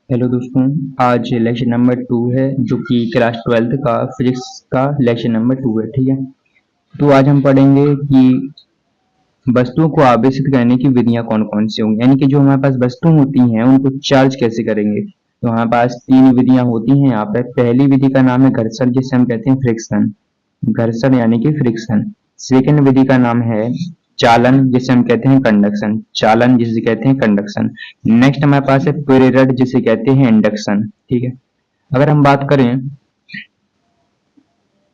Hello दोस्तों, आज lecture number 2 है जो कि क्लास 12th का फिजिक्स का लेक्चर नंबर 2 है। ठीक है, तो आज हम पढ़ेंगे कि वस्तुओं को आवेशित करने की विधियां कौन कौन सी होंगी, यानी कि जो हमारे पास वस्तु होती हैं उनको चार्ज कैसे करेंगे। तो हमारे पास 3 विधियां होती हैं यहाँ पे। पहली विधि का नाम है घर्षण, जिसे हम कहते हैं फ्रिक्शन। घर्षण यानी कि फ्रिक्शन। सेकेंड विधि का नाम है चालन, जिसे हम कहते हैं कंडक्शन। चालन जिसे कहते हैं कंडक्शन। नेक्स्ट हमारे पास है प्रेरण, जिसे कहते हैं इंडक्शन। ठीक है, अगर हम बात करें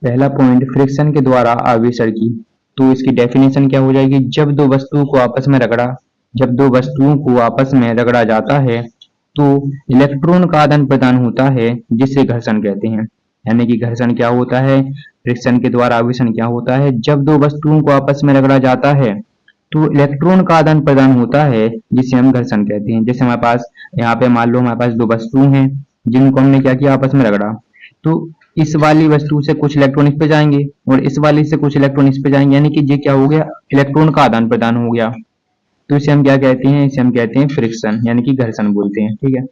पहला पॉइंट फ्रिक्शन के द्वारा आवेशण की, तो इसकी डेफिनेशन क्या हो जाएगी। जब दो वस्तुओं को आपस में रगड़ा जाता है तो इलेक्ट्रॉन का आदान प्रदान होता है, जिसे घर्षण कहते हैं। यानी कि घर्षण क्या होता है, फ्रिक्शन के द्वारा आवेशण क्या होता है। जब दो वस्तुओं को आपस में रगड़ा जाता है तो इलेक्ट्रॉन का आदान प्रदान होता है, जिसे हम घर्षण कहते हैं। जैसे हमारे पास यहाँ पे मान लो हमारे पास दो वस्तु हैं जिनको हमने क्या किया, आपस में रगड़ा। तो इस वाली वस्तु से कुछ इलेक्ट्रॉन इस पे जाएंगे और इस वाली से कुछ इलेक्ट्रॉन इस पे जाएंगे, यानी कि ये क्या हो गया, इलेक्ट्रॉन का आदान प्रदान हो गया। तो इसे हम क्या कहते हैं, इसे हम कहते हैं फ्रिक्शन, यानी कि घर्षण बोलते हैं। ठीक है,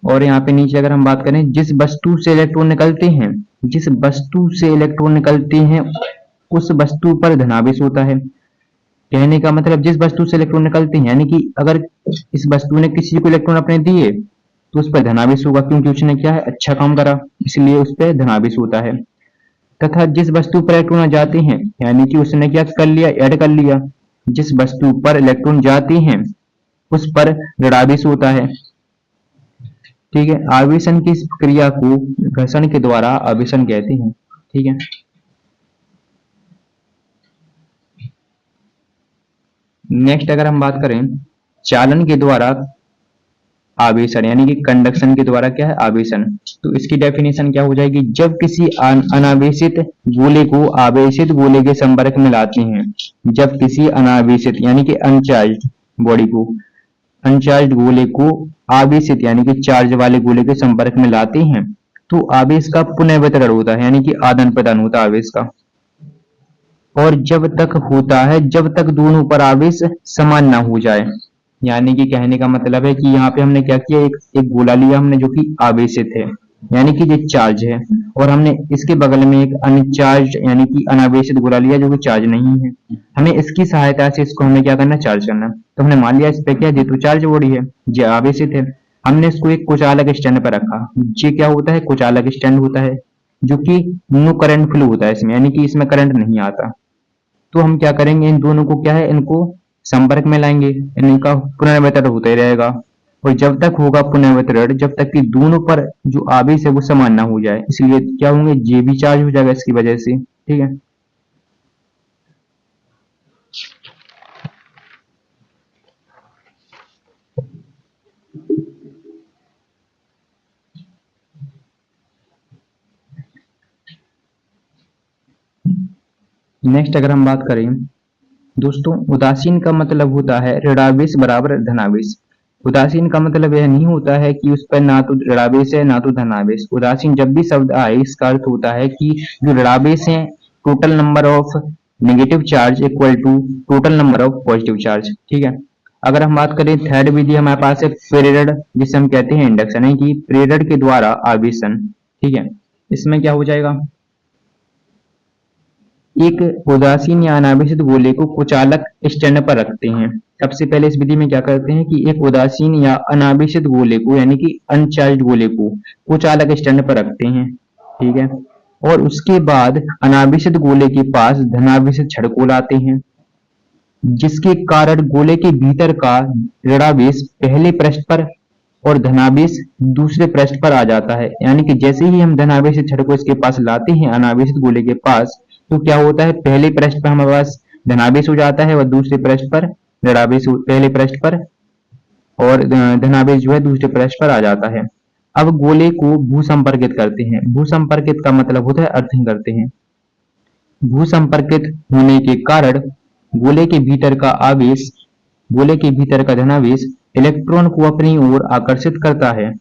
और यहाँ पे नीचे अगर हम बात करें, जिस वस्तु से इलेक्ट्रॉन निकलते हैं उस वस्तु पर धनावेश होता है। कहने का मतलब जिस वस्तु से इलेक्ट्रॉन निकलते हैं, यानी कि अगर इस वस्तु ने किसी को इलेक्ट्रॉन अपने दिए तो उस पर धनावेश होगा, क्योंकि उसने क्या है, अच्छा काम करा, इसलिए उस पर धनावेश होता है। तथा जिस वस्तु पर इलेक्ट्रॉन जाते हैं, यानी कि उसने क्या कर लिया, ऐड कर लिया, जिस वस्तु पर इलेक्ट्रॉन जाते हैं उस पर ऋणावेश होता है। ठीक है, आवेशन की इस क्रिया को घर्षण के द्वारा आवेशन कहते हैं। ठीक है, नेक्स्ट अगर हम बात करें चालन के द्वारा आवेशन, यानी कि कंडक्शन के द्वारा क्या है, आवेशन, तो इसकी डेफिनेशन क्या हो जाएगी। जब किसी अनावेशित गोले को आवेशित गोले के संपर्क में लाते हैं, जब किसी अनावेशित यानी कि अनचार्ज बॉडी को, अनचार्ज गोले को आवेशित यानी कि चार्ज वाले गोले के संपर्क में लाते हैं तो आवेश का पुनः वितरण होता है, यानी कि आदान प्रदान होता है आवेश का। और जब तक होता है जब तक दोनों पर आवेश समान ना हो जाए। यानी कि कहने का मतलब है कि यहाँ पे हमने क्या किया, एक गोला लिया हमने जो कि आवेशित है, यानी कि ये चार्ज है, और हमने इसके बगल में एक अनचार्ज यानी कि अनावेशित गोला लिया जो कि चार्ज नहीं है। हमें इसकी सहायता से इसको हमें क्या करना, चार्ज करना। तो हमने मान लिया इस पे क्या, ये तो चार्ज बॉडी है, ये आवेशित है। हमने इसको एक कुचालक स्टैंड पर रखा। ये क्या होता है, कुचालक स्टैंड होता है, जो कि नो करंट फ्लो होता है इसमें, यानी कि इसमें करंट नहीं आता। तो हम क्या करेंगे, इन दोनों को क्या है, इनको संपर्क में लाएंगे, इनका पुनर्वितरण होता ही रहेगा। और जब तक होगा पुनर्वितरण, जब तक कि दोनों पर जो आवेश है वो समान ना हो जाए, इसलिए क्या होंगे, जे भी चार्ज हो जाएगा इसकी वजह से। ठीक है, नेक्स्ट अगर हम बात करें दोस्तों, उदासीन का मतलब होता है ऋणावेश बराबर धनावेश। उदासीन का मतलब यह नहीं होता है कि उस पर ना तो ऋणावेश है ना तो धनावेश। उदासीन जब भी शब्द आए इसका अर्थ होता है कि जो ऋणावेश है, total number of negative charge equal to total number of positive charge. ठीक है, अगर हम बात करें थर्ड विधि हमारे पास है प्रेरण, जिसे हम कहते हैं इंडक्शन, है कि प्रेरण के द्वारा आवेशन। ठीक है, इसमें क्या हो जाएगा, एक उदासीन या अनावेशित गोले को कुचालक स्टैंड पर रखते हैं। सबसे पहले इस विधि में क्या करते हैं कि एक उदासीन या अनावेशित गोले को, यानी कि अनचार्ज गोले को कुचालक स्टैंड पर रखते हैं। ठीक है, और उसके बाद अनावेशित गोले के पास धनावेशित छड़ को लाते हैं, जिसके कारण गोले के भीतर का ऋणावेश पहले पृष्ठ पर और धनावेश दूसरे पृष्ठ पर आ जाता है। यानी कि जैसे ही हम धनावेशित छड़ को इसके पास लाते हैं अनावेशित गोले के पास, तो क्या होता है, पहले पृष्ठ पर हमारे पास धनावेश हो जाता है और दूसरे पृष्ठ पर ऋणावेश, पहले पृष्ठ पर और धनावेश जो है दूसरे पृष्ठ पर आ जाता है। अब गोले को भूसंपर्कित करते हैं। भूसंपर्कित का मतलब होता है अर्थिंग करते हैं। भूसंपर्कित होने के कारण गोले के भीतर का आवेश, गोले के भीतर का धनावेश इलेक्ट्रॉन को अपनी ओर आकर्षित करता है,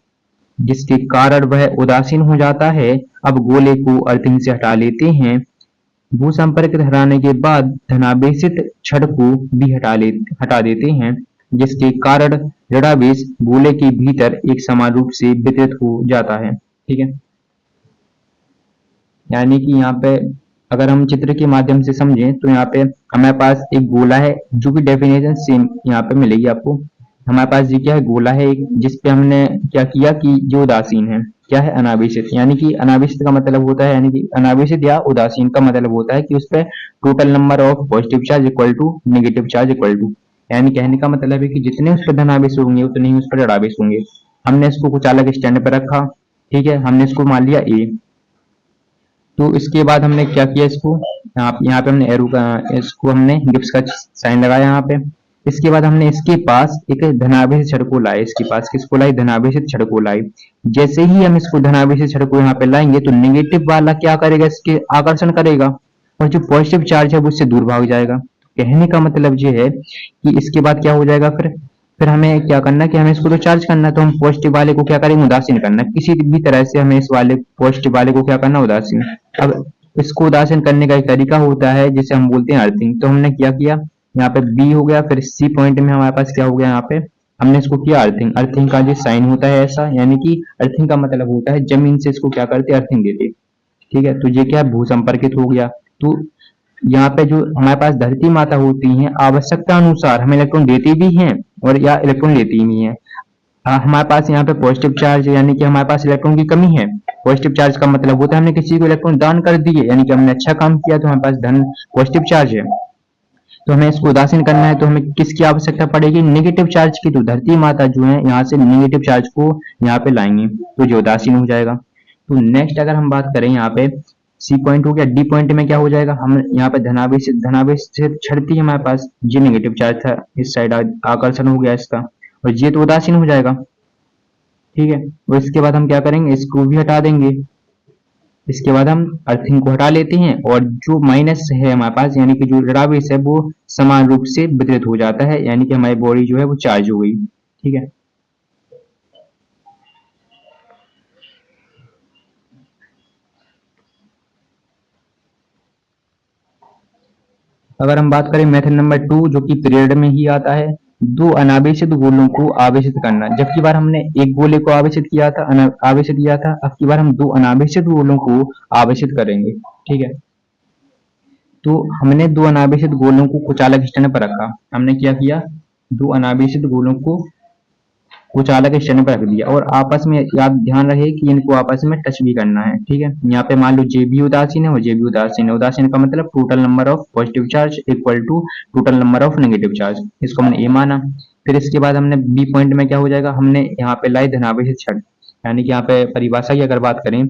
जिसके कारण वह उदासीन हो जाता है। अब गोले को अर्थिंग से हटा लेते हैं। भूसंपर्कित हटाने के बाद धनावेशित छड़ को भी हटा देते हैं। जिसके कारण ऋणावेश गोले के भीतर एक समान रूप से वितरित हो जाता है। ठीक है, यानी कि यहाँ पे अगर हम चित्र के माध्यम से समझें तो यहाँ पे हमारे पास एक गोला है जो कि डेफिनेशन सेम यहाँ पे मिलेगी आपको। हमारे पास ये क्या है, गोला है एक, जिसपे हमने क्या किया कि जो उदासीन है, क्या है, अनावेशित। यानी कि अनावेशित का मतलब होता है, यानी कि अनावेशित या उदासीन का मतलब होता है कि उस पर total number of positive charge equal to negative charge equal to, यानी कहने का मतलब है कि जितने उस पर धनावेश होंगे उतने ही उस पर ऋणावेश होंगे। हमने इसको कुछ अलग स्टैंड पर रखा, ठीक है, हमने इसको मान लिया ए। तो इसके बाद हमने क्या किया, इसको यहाँ पे हमने एरो का, इसको हमने गिब्स का साइन लगाया यहाँ पे। इसके बाद हमने इसके पास एक धनावेशित छड़ को लाए, इसके पास किसको लाए, धनावेशित छड़ को लाए। जैसे ही हम इसको धनावेशित छड़ को यहाँ पे लाएंगे तो नेगेटिव वाला क्या करेगा, इसके आकर्षण करेगा और जो पॉजिटिव चार्ज है वो इससे दूर भाग जाएगा। कहने का मतलब ये है कि इसके बाद क्या हो जाएगा, फिर हमें क्या करना है कि हमें इसको तो चार्ज करना है, तो हम पॉजिटिव वाले को क्या करेंगे, उदासीन करना है। किसी भी तरह से हमें इस वाले पॉजिटिव वाले को क्या करना, उदासीन। अब इसको उदासीन करने का एक तरीका होता है जिसे हम बोलते हैं अर्थिंग। तो हमने क्या किया, यहाँ पे बी हो गया, फिर सी पॉइंट में हमारे पास क्या हो गया, यहाँ पे हमने इसको किया अर्थिंग। अर्थिंग का जो साइन होता है ऐसा, यानी कि अर्थिंग का मतलब होता है जमीन से इसको क्या करते, अर्थिंग देते। ठीक है, तो ये क्या है, भू संपर्कित हो गया। तो यहाँ पे जो हमारे पास धरती माता होती हैं आवश्यकता अनुसार हमें इलेक्ट्रॉन देती भी हैं और या इलेक्ट्रॉन लेती भी हैं। हमारे पास यहाँ पे पॉजिटिव चार्ज है, यानी कि हमारे पास इलेक्ट्रॉन की कमी है। पॉजिटिव चार्ज का मतलब होता है हमने किसी को इलेक्ट्रॉन दान कर दिए, यानी कि हमने अच्छा काम किया तो हमारे पास धन पॉजिटिव चार्ज है। तो हमें इसको उदासीन करना है तो हमें किसकी आवश्यकता पड़ेगी, नेगेटिव चार्ज की। तो धरती माता जो है यहाँ से नेगेटिव चार्ज को यहाँ पे लाएंगे तो जो उदासीन हो जाएगा। तो नेक्स्ट अगर हम बात करें, यहाँ पे सी पॉइंट हो गया, डी पॉइंट में क्या हो जाएगा, हम यहाँ पे धनावेश धनावेश से छड़ती है हमारे पास, ये नेगेटिव चार्ज था, इस साइड आकर्षण हो गया इसका, और ये तो उदासीन हो जाएगा। ठीक है, और इसके बाद हम क्या करेंगे, इसको भी हटा देंगे। इसके बाद हम अर्थिंग को हटा लेते हैं और जो माइनस है हमारे पास, यानी कि जो ऋणावेश है वो समान रूप से वितरित हो जाता है, यानी कि हमारी बॉडी जो है वो चार्ज हो गई। ठीक है, अगर हम बात करें मेथड नंबर 2 जो कि पीरियड में ही आता है, दो अनावेशित गोलों को आवेशित करना। जब की बार हमने एक गोले को आवेशित किया था, आवेशित किया था, अब की बार हम दो अनावेशित गोलों को आवेशित करेंगे। ठीक है, तो हमने दो अनावेशित गोलों को कुछ अलग स्टैंड पर रखा। हमने क्या किया, दो अनावेशित गोलों को कुछ अलग स्टैंड पर रख दिया और आपस में याद ध्यान रहे कि इनको आपस में टच भी करना है। ठीक है, यहाँ पे मान लो जे भी उदासीन है और जे भी उदासीन है। उदासीन का मतलब total number of positive charge equal to total number of negative charge, इसको हमने ए माना। फिर इसके बाद हमने बी पॉइंट में क्या हो जाएगा, हमने यहाँ पे लाई धनावेशित छड़, यानी कि यहाँ पे परिभाषा की अगर बात करें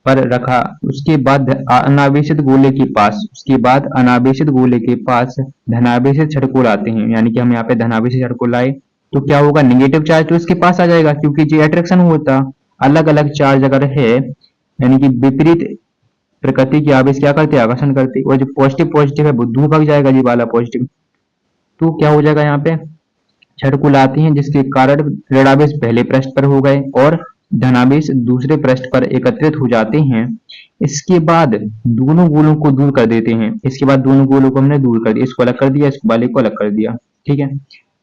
पर रखा। उसके बाद अनावेशित गोले के पास, उसके बाद अनावेशित गोले के पास धनावेशित छड़ को लाते हैं, यानी कि हम यहाँ पे धनावेशित छड़ को लाए तो क्या होगा, नेगेटिव चार्ज तो इसके पास आ जाएगा क्योंकि जो अट्रैक्शन होता, अलग अलग चार्ज अगर है, यानी कि विपरीत प्रकृति के आवेश क्या करते, आकर्षण करते, और जो पॉजिटिव पॉजिटिव है वो दूर भाग जाएगा जी वाला पॉजिटिव। तो क्या हो जाएगा, यहाँ पे छड़ को लाते हैं जिसके कारण ऋणावेश पहले पृष्ठ पर हो गए और धनावेश दूसरे पृष्ठ पर एकत्रित हो जाते हैं। इसके बाद दोनों गोलों को दूर कर देते हैं। इसके बाद दोनों गोलों को हमने दूर कर दिया, इसको अलग कर दिया, इस वाले को अलग कर दिया। ठीक है,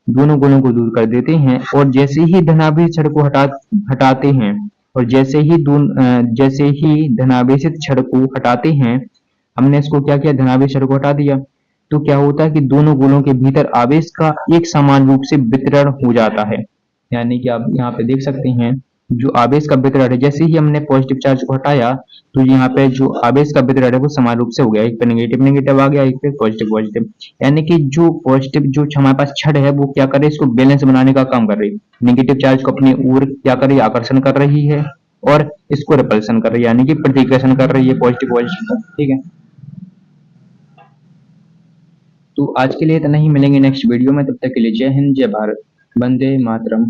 दोनों गोलों को दूर कर देते हैं और जैसे ही धनावेश छड़ को हटाते हैं और जैसे ही धनावेशित छड़ को हटाते हैं, हमने इसको क्या किया, धनावेश छड़ को हटा दिया, तो क्या होता है कि दोनों गोलों के भीतर आवेश का एक समान रूप से वितरण हो जाता है। यानी कि आप यहाँ पे देख सकते हैं जो आवेश का वितरण है, जैसे ही हमने पॉजिटिव चार्ज को हटाया तो यहाँ पे जो आवेश का वितरण है वो समान रूप से हो गया, एक पे नेगेटिव नेगेटिव आ गया, एक पे पॉजिटिव पॉजिटिव। यानी कि जो पॉजिटिव जो हमारे पास छड़ है वो क्या कर रही है, इसको बैलेंस बनाने का काम कर रही है। नेगेटिव चार्ज को अपनी ओर क्या कर रही है, आकर्षण कर रही है, और इसको रिपल्सन कर रही है, यानी कि प्रतिकर्षण कर रही है पॉजिटिव पॉजिटिव। ठीक है, तो आज के लिए इतना ही, मिलेंगे नेक्स्ट वीडियो में, तब तक के लिए जय हिंद जय भारत, वंदे मातरम।